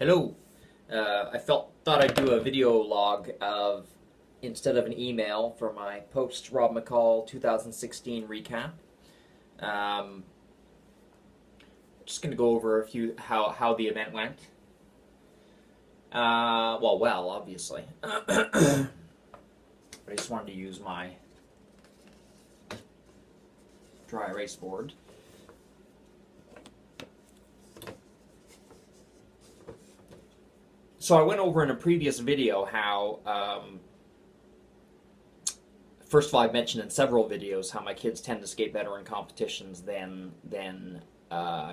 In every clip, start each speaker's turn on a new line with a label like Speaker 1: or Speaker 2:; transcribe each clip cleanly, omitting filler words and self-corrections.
Speaker 1: Hello. Thought I'd do a video log of instead of an email for my post Rob McCall 2016 recap. Um, just going to go over a few how the event went. Well, obviously. But I just wanted to use my dry erase board. So I went over in a previous video how, first of all, I've mentioned in several videos how my kids tend to skate better in competitions than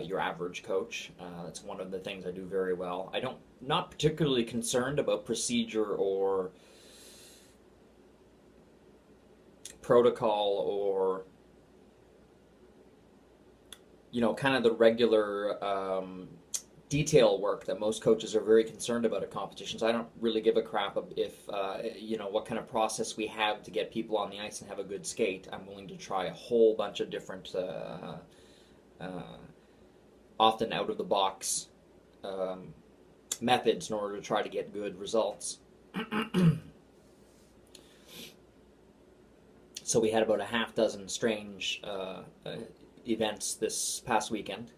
Speaker 1: your average coach. That's one of the things I do very well. Not particularly concerned about procedure or protocol or kind of the regular detail work that most coaches are very concerned about at competitions. I don't really give a crap if what kind of process we have to get people on the ice and have a good skate. I'm willing to try a whole bunch of different often out of the box methods in order to try to get good results. So we had about a half dozen strange events this past weekend.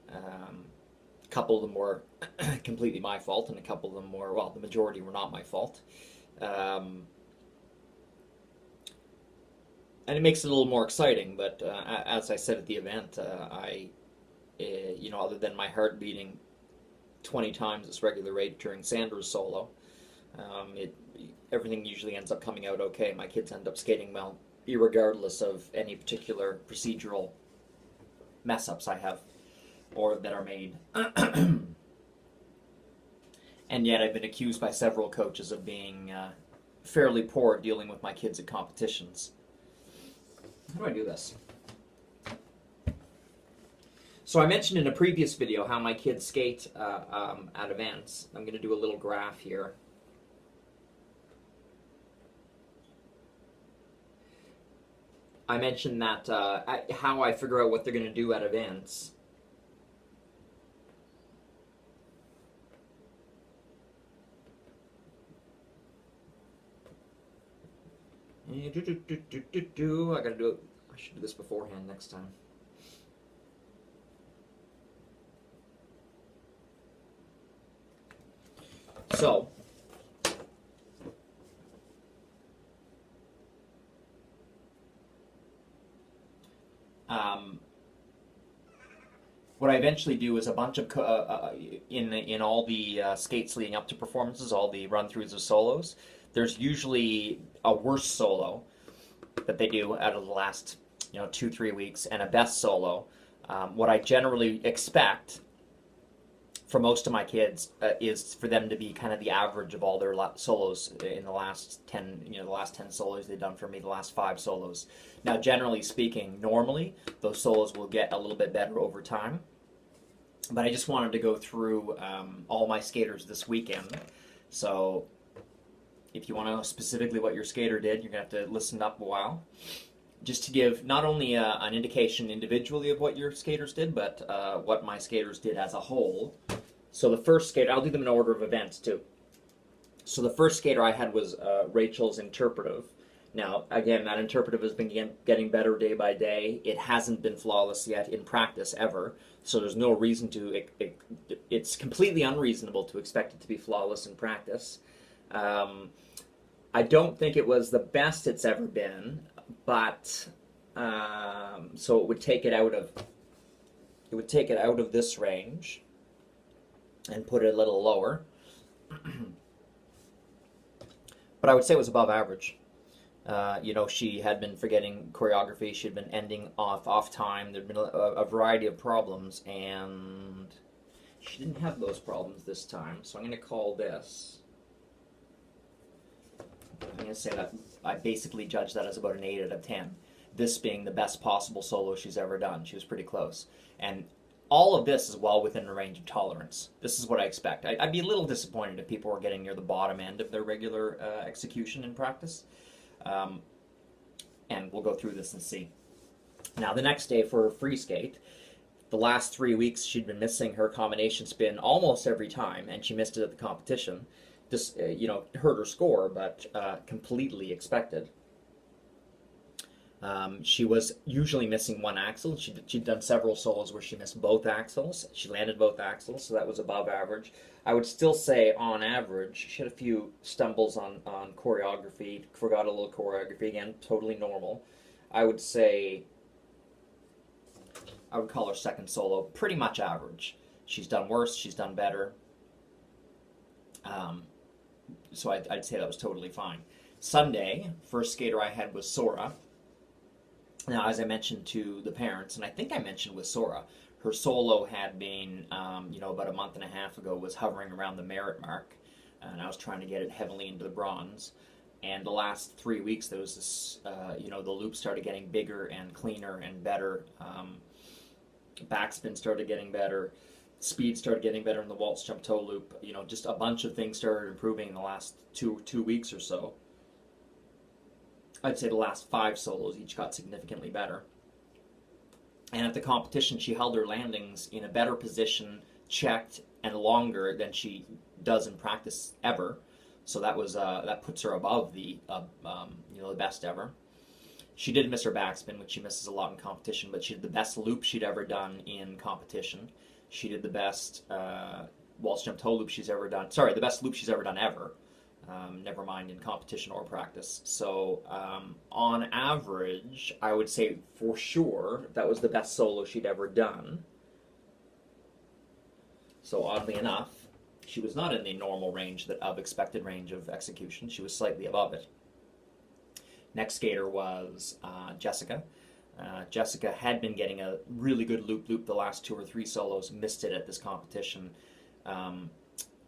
Speaker 1: A couple of them were completely my fault, and a couple of them were, well, the majority were not my fault. And it makes it a little more exciting, but as I said at the event, other than my heart beating 20 times its regular rate during Sandra's solo, everything usually ends up coming out okay. My kids end up skating well, irregardless of any particular procedural mess-ups I have or that are made. And yet I've been accused by several coaches of being fairly poor at dealing with my kids at competitions. How do I do this? So I mentioned in a previous video how my kids skate at events. I'm going to do a little graph here. I mentioned that how I figure out what they're going to do at events. I gotta do it. I should do this beforehand next time. So, what I eventually do is a bunch of in all the skates leading up to performances, all the run-throughs of solos. There's usually a worst solo that they do out of the last 2-3 weeks, and a best solo. What I generally expect for most of my kids is for them to be kind of the average of all their solos in the last 10, the last 10 solos they've done for me, the last 5 solos. Now, generally speaking, normally those solos will get a little bit better over time. But I just wanted to go through all my skaters this weekend. So if you want to know specifically what your skater did, you're going to have to listen up a while. Just to give not only an indication individually of what your skaters did, but what my skaters did as a whole. So the first skater, I'll do them in order of events too. So the first skater I had was Rachel's interpretive. Now, again, that interpretive has been getting better day by day. It hasn't been flawless yet in practice ever, so there's no reason to, it's completely unreasonable to expect it to be flawless in practice. I don't think it was the best it's ever been, but so it would take it out of this range and put it a little lower. But I would say it was above average. She had been forgetting choreography. She had been ending off time. There'd been a variety of problems, and she didn't have those problems this time. So I'm going to call this. I'm going to say that I basically judged that as about an 8 out of 10. This being the best possible solo she's ever done. She was pretty close. And all of this is well within the range of tolerance. This is what I expect. I'd be a little disappointed if people were getting near the bottom end of their regular execution in practice. And we'll go through this and see. Now, the next day for free skate, The last 3 weeks, she'd been missing her combination spin almost every time, and she missed it at the competition. Just, hurt her score, but completely expected. She was usually missing one axle. She'd done several solos where she missed both axles. She landed both axles, so that was above average. I would still say, on average, she had a few stumbles on choreography, forgot a little choreography, again, totally normal. I would say, I would call her second solo pretty much average. She's done worse, she's done better. So I'd say that was totally fine. Sunday, first skater I had was Sora. Now, as I mentioned to the parents, and I think I mentioned with Sora, her solo had been, about a month and a half ago, was hovering around the merit mark, and I was trying to get it heavily into the bronze. And the last 3 weeks, there was this, the loop started getting bigger and cleaner and better. Backspin started getting better. Speed started getting better in the waltz jump toe loop. Just a bunch of things started improving in the last two weeks or so. I'd say the last 5 solos each got significantly better. And at the competition, she held her landings in a better position, checked, and longer than she does in practice ever. So that puts her above the best ever. She did miss her backspin, which she misses a lot in competition, but she did the best loop she'd ever done in competition. She did the best waltz jump toe loop she's ever done. Sorry, the best loop she's ever done ever. Never mind in competition or practice. So on average, I would say for sure that was the best solo she'd ever done. So oddly enough, she was not in the normal range of expected range of execution. She was slightly above it. Next skater was Jessica. Jessica had been getting a really good loop the last 2 or 3 solos, missed it at this competition.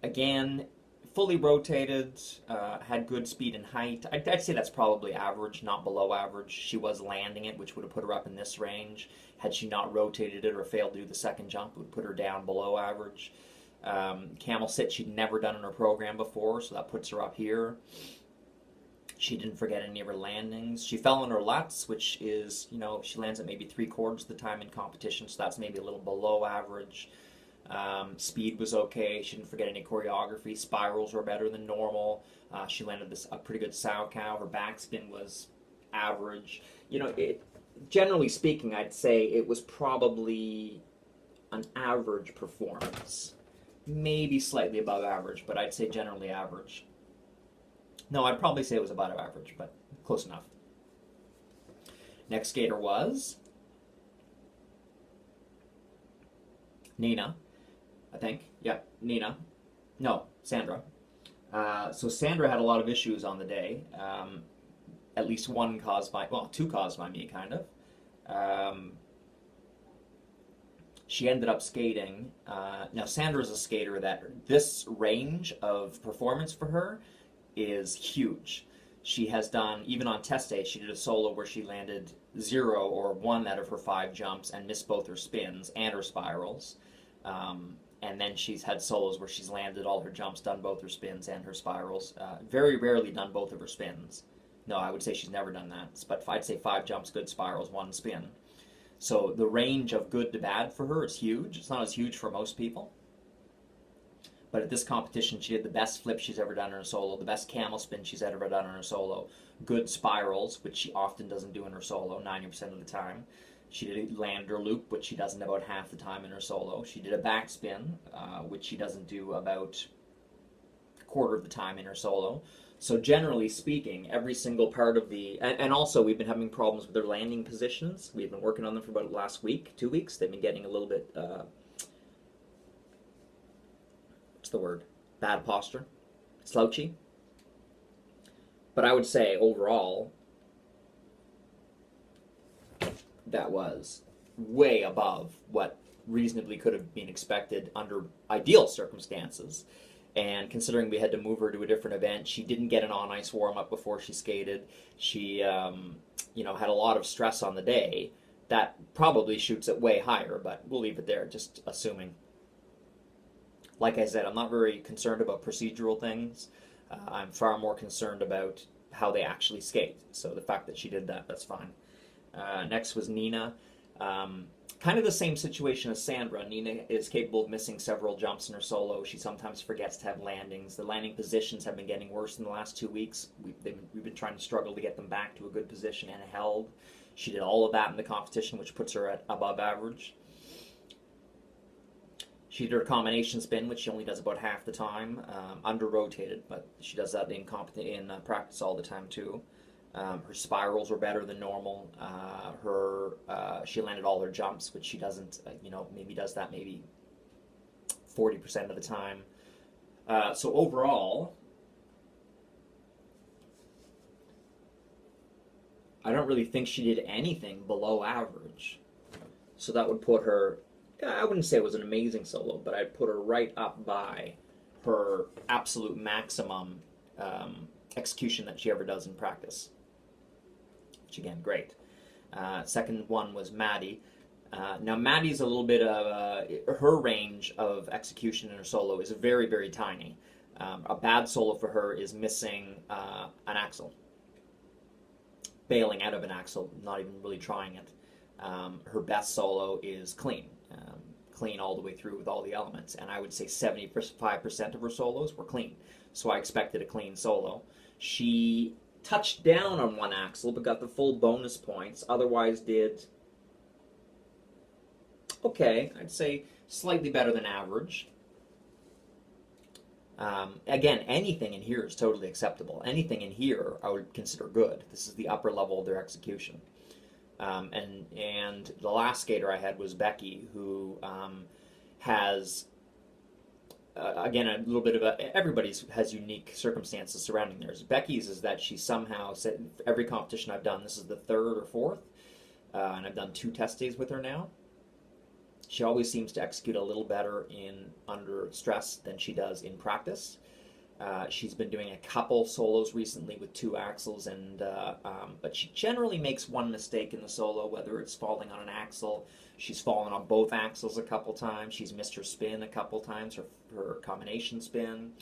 Speaker 1: Again, fully rotated, had good speed and height. I'd say that's probably average, not below average. She was landing it, which would have put her up in this range. Had she not rotated it or failed to do the second jump, it would put her down below average. Camel sit she'd never done in her program before, so that puts her up here. She didn't forget any of her landings. She fell on her lutz, which is, she lands at maybe 3/4 of the time in competition, so that's maybe a little below average. Speed was okay. She didn't forget any choreography. Spirals were better than normal. She landed a pretty good sow cow. Her backspin was average. Generally speaking, I'd say it was probably an average performance. Maybe slightly above average, but I'd say generally average. No, I'd probably say it was about average, but close enough. Next skater was Nina, I think. Yeah, Nina. No, Sandra. So Sandra had a lot of issues on the day. At least one caused by, well, 2 caused by me, kind of. She ended up skating. Now, Sandra's a skater that this range of performance for her is huge. She has done, even on test day, she did a solo where she landed 0 or 1 out of her 5 jumps and missed both her spins and her spirals. And then she's had solos where she's landed all her jumps, done both her spins and her spirals. Very rarely done both of her spins. No, I would say she's never done that. But I'd say 5 jumps, good spirals, 1 spin. So the range of good to bad for her is huge. It's not as huge for most people. But at this competition, she did the best flip she's ever done in her solo, the best camel spin she's ever done in her solo, good spirals, which she often doesn't do in her solo, 90% of the time. She did land her loop, which she doesn't about half the time in her solo. She did a backspin, which she doesn't do about a quarter of the time in her solo. So generally speaking, every single part of the... And also, we've been having problems with their landing positions. We've been working on them for about the last week, 2 weeks. They've been getting a little bit... what's the word? Bad posture. Slouchy. But I would say, overall, that was way above what reasonably could have been expected under ideal circumstances. And considering we had to move her to a different event, she didn't get an on-ice warm-up before she skated. She, had a lot of stress on the day. That probably shoots it way higher, but we'll leave it there, just assuming. Like I said, I'm not very concerned about procedural things. I'm far more concerned about how they actually skate. So the fact that she did that, that's fine. Next was Nina. Kind of the same situation as Sandra. Nina is capable of missing several jumps in her solo. She sometimes forgets to have landings. The landing positions have been getting worse in the last 2 weeks. We've been trying to struggle to get them back to a good position and held. She did all of that in the competition, which puts her at above average. She did her combination spin, which she only does about half the time, under-rotated, but she does that in practice all the time too. Her spirals were better than normal. She landed all her jumps, which she doesn't, maybe does that maybe 40% of the time. So overall, I don't really think she did anything below average. So that would put her, I wouldn't say it was an amazing solo, but I'd put her right up by her absolute maximum execution that she ever does in practice. Which again, great. Second one was Maddie. Now Maddie's a little bit of, her range of execution in her solo is very, very tiny. A bad solo for her is missing an axle. Bailing out of an axle, not even really trying it. Her best solo is clean. Clean all the way through with all the elements. And I would say 75% of her solos were clean. So I expected a clean solo. She touched down on one axle, but got the full bonus points. Otherwise did okay. I'd say slightly better than average. Again, anything in here is totally acceptable. Anything in here I would consider good. This is the upper level of their execution. And the last skater I had was Becky, who has again, a little bit of everybody's has unique circumstances surrounding theirs. Becky's is that she somehow said, every competition I've done, this is the third or fourth, and I've done 2 test days with her now. She always seems to execute a little better under stress than she does in practice. She's been doing a couple solos recently with 2 axles, but she generally makes one mistake in the solo, whether it's falling on an axle. She's fallen on both axles a couple times. She's missed her spin a couple times, her combination spin.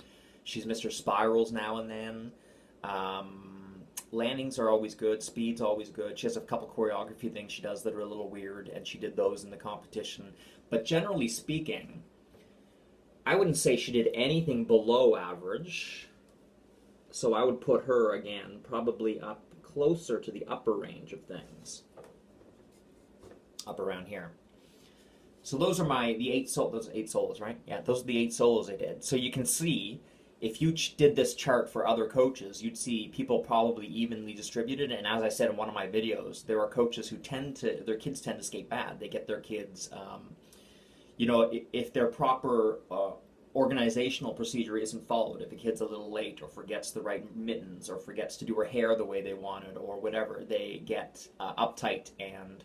Speaker 1: She's missed her spirals now and then. Landings are always good. Speed's always good. She has a couple choreography things she does that are a little weird, and she did those in the competition. But generally speaking, I wouldn't say she did anything below average, so I would put her, again, probably up closer to the upper range of things. Up around here. So those are the 8 solos, right? Yeah, those are the 8 solos I did. So you can see, if you did this chart for other coaches, you'd see people probably evenly distributed, and as I said in one of my videos, there are coaches who their kids tend to skate bad. They get their kids, if their proper organizational procedure isn't followed, if a kid's a little late or forgets the right mittens or forgets to do her hair the way they wanted or whatever, they get uptight and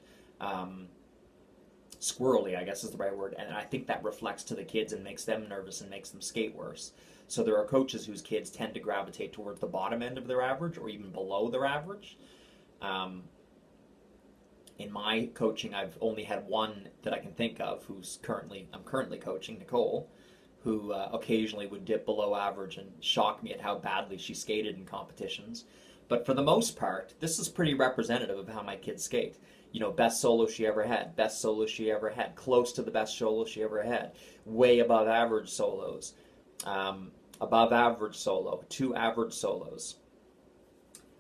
Speaker 1: squirrely, I guess is the right word, and I think that reflects to the kids and makes them nervous and makes them skate worse. So there are coaches whose kids tend to gravitate towards the bottom end of their average or even below their average. In my coaching, I've only had one that I can think of I'm currently coaching, Nicole, who occasionally would dip below average and shock me at how badly she skated in competitions. But for the most part, this is pretty representative of how my kids skate. Best solo she ever had, best solo she ever had, close to the best solo she ever had, way above average solos, above average solo, 2 average solos.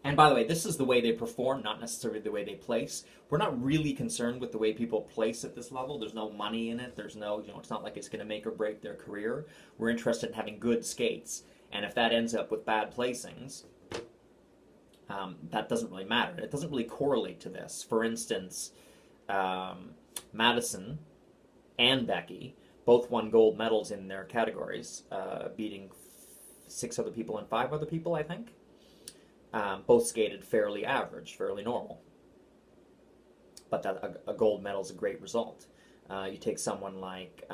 Speaker 1: And by the way, this is the way they perform, not necessarily the way they place. We're not really concerned with the way people place at this level. There's no money in it. There's no, it's not like it's going to make or break their career. We're interested in having good skates. And if that ends up with bad placings, that doesn't really matter. It doesn't really correlate to this. For instance, Madison and Becky both won gold medals in their categories, beating 6 other people and 5 other people, I think. Both skated fairly average, fairly normal. But that a gold medal is a great result. You take someone like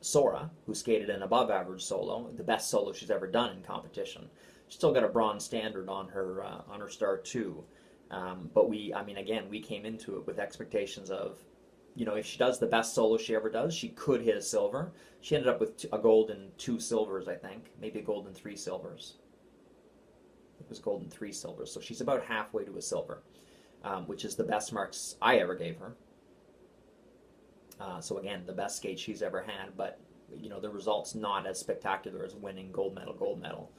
Speaker 1: Sora, who skated an above average solo, the best solo she's ever done in competition. She's still got a bronze standard on her star too. But we came into it with expectations of, if she does the best solo she ever does, she could hit a silver. She ended up with a gold and 2 silvers, I think. Maybe a gold and 3 silvers. It was gold and 3 silvers, so she's about halfway to a silver. which is the best marks I ever gave her. So again, the best skate she's ever had, but the results not as spectacular as winning gold medal.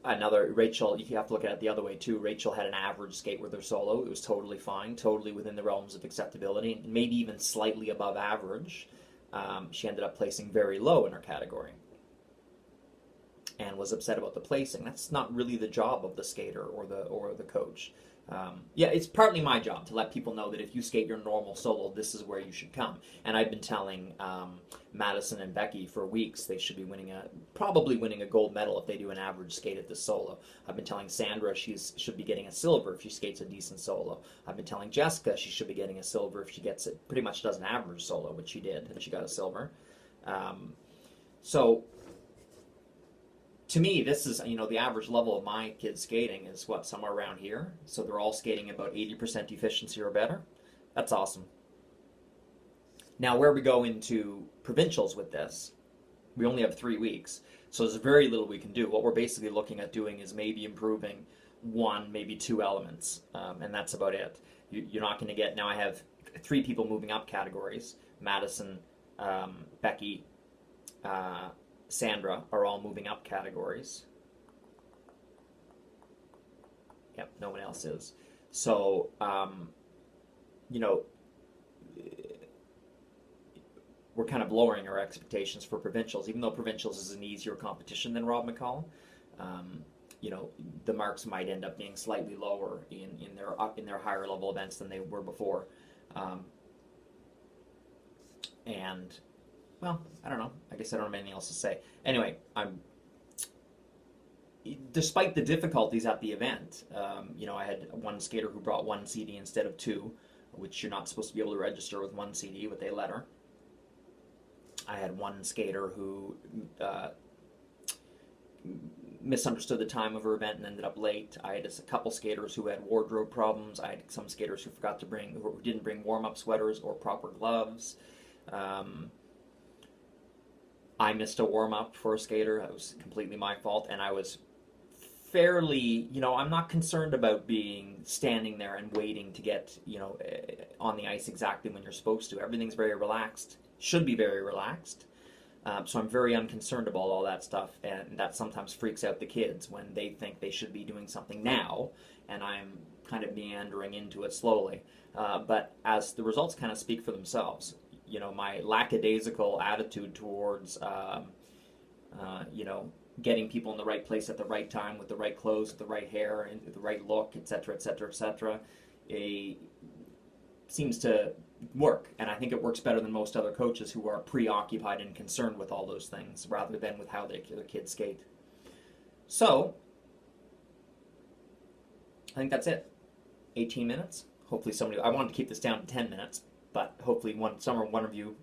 Speaker 1: Another Rachel, you have to look at it the other way too. Rachel had an average skate with her solo. It was totally fine, totally within the realms of acceptability, maybe even slightly above average. She ended up placing very low in her category and was upset about the placing. That's not really the job of the skater or the coach. It's partly my job to let people know that if you skate your normal solo, this is where you should come. And I've been telling Madison and Becky for weeks they should be probably winning a gold medal if they do an average skate at this solo. I've been telling Sandra she should be getting a silver if she skates a decent solo. I've been telling Jessica she should be getting a silver if she pretty much does an average solo, which she did, and she got a silver. So to me, this is, the average level of my kids skating is somewhere around here. So they're all skating about 80% efficiency or better. That's awesome. Now, where we go into provincials with this, we only have 3 weeks. So there's very little we can do. What we're basically looking at doing is maybe improving 1, maybe 2 elements. And that's about it. You're not going to get, now I have 3 people moving up categories. Madison, Becky, Sandra are all moving up categories. Yep, no one else is. So, we're kind of lowering our expectations for provincials, even though provincials is an easier competition than Rob McCall. The marks might end up being slightly lower in their higher level events than they were before. Well, I don't know. I guess I don't have anything else to say. Anyway, despite the difficulties at the event, I had one skater who brought 1 CD instead of 2, which you're not supposed to be able to register with 1 CD, but they let her. I had one skater who misunderstood the time of her event and ended up late. I had a couple skaters who had wardrobe problems. I had some skaters who didn't bring warm-up sweaters or proper gloves. I missed a warm-up for a skater. That was completely my fault, and I was fairly, I'm not concerned about standing there and waiting to get, on the ice exactly when you're supposed to. Everything's very relaxed, should be very relaxed. So I'm very unconcerned about all that stuff, and that sometimes freaks out the kids when they think they should be doing something now, and I'm kind of meandering into it slowly. But as the results kind of speak for themselves, my lackadaisical attitude towards, getting people in the right place at the right time with the right clothes, with the right hair, and the right look, etc., etc., etc., seems to work. And I think it works better than most other coaches who are preoccupied and concerned with all those things rather than with how their kids skate. So, I think that's it. 18 minutes. Hopefully I wanted to keep this down to 10 minutes. But hopefully some of you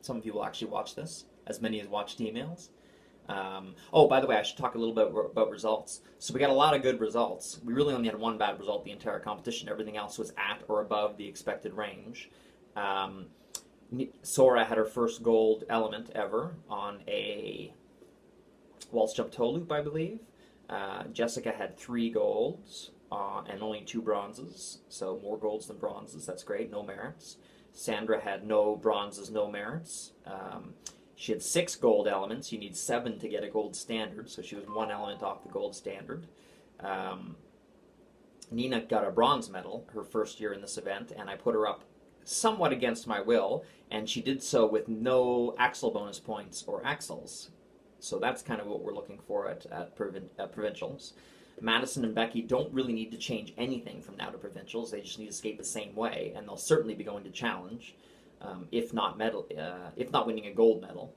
Speaker 1: will actually watch this, as many as watched emails. By the way, I should talk a little bit about results. So we got a lot of good results. We really only had 1 bad result the entire competition. Everything else was at or above the expected range. Sora had her first gold element ever on a waltz jump toe loop, I believe. Jessica had 3 golds and only 2 bronzes, so more golds than bronzes. That's great, no merits. Sandra had no bronzes, no merits. She had 6 gold elements. You need 7 to get a gold standard, so she was 1 element off the gold standard. Nina got a bronze medal her first year in this event, and I put her up somewhat against my will, and she did so with no axle bonus points or axles. So that's kind of what we're looking for at provincials. Madison and Becky don't really need to change anything from now to provincials. They just need to skate the same way, and they'll certainly be going to challenge, if not winning a gold medal.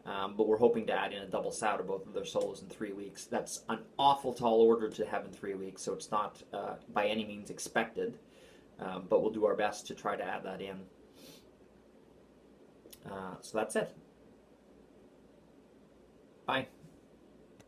Speaker 1: But we're hoping to add in a double sow to both of their solos in 3 weeks. That's an awful tall order to have in 3 weeks, so it's not by any means expected. But we'll do our best to try to add that in. So that's it. Bye.